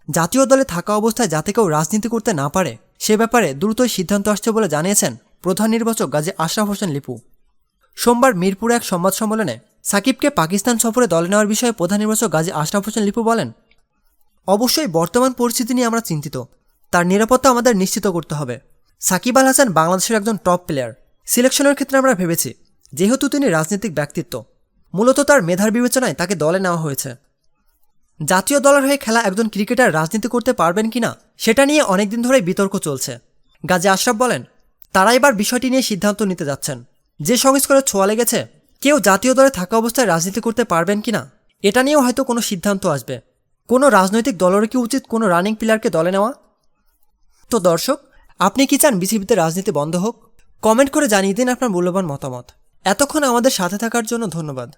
জাতীয় দলে থাকা অবস্থায় যাতে কেউ রাজনীতি করতে না পারে সে ব্যাপারে দ্রুতই সিদ্ধান্ত আসছে বলে জানিয়েছেন প্রধান নির্বাচক গাজী আশরাফ হোসেন লিপু। সোমবার মিরপুরে এক সংবাদ সম্মেলনে সাকিবকে পাকিস্তান সফরে দলে নেওয়ার বিষয়ে প্রধান নির্বাচক গাজী আশরাফ হোসেন লিপু বলেন, অবশ্যই বর্তমান পরিস্থিতি নিয়ে আমরা চিন্তিত। তার নিরাপত্তা আমাদের নিশ্চিত করতে হবে। সাকিব আল হাসান বাংলাদেশের একজন টপ প্লেয়ার। সিলেকশনের ক্ষেত্রে আমরা ভেবেছি যেহেতু তিনি রাজনৈতিক ব্যক্তিত্ব, মূলত তার মেধার বিবেচনায় তাকে দলে নেওয়া হয়েছে। জাতীয় দলের হয়ে খেলা একজন ক্রিকেটার রাজনীতি করতে পারবেন কিনা সেটা নিয়ে অনেকদিন ধরেই বিতর্ক চলছে। গাজী আশরাফ বলেন, তারা এবার বিষয়টি নিয়ে সিদ্ধান্ত নিতে যাচ্ছেন। যে সংস্কারের ছোঁয়া লেগেছে, কেউ জাতীয় দলে থাকা অবস্থায় রাজনীতি করতে পারবেন কিনা এটা নিয়েও হয়তো কোনো সিদ্ধান্ত আসবে। কোনো রাজনৈতিক দলেরও কি উচিত কোনো রানিং প্লেয়ারকে দলে নেওয়া? তো দর্শক, আপনি কি চান বিসিবিতে রাজনীতি বন্ধ হোক? কমেন্ট করে জানিয়ে দিন আপনার মূল্যবান মতামত। এতক্ষণ আমাদের সাথে থাকার জন্য ধন্যবাদ।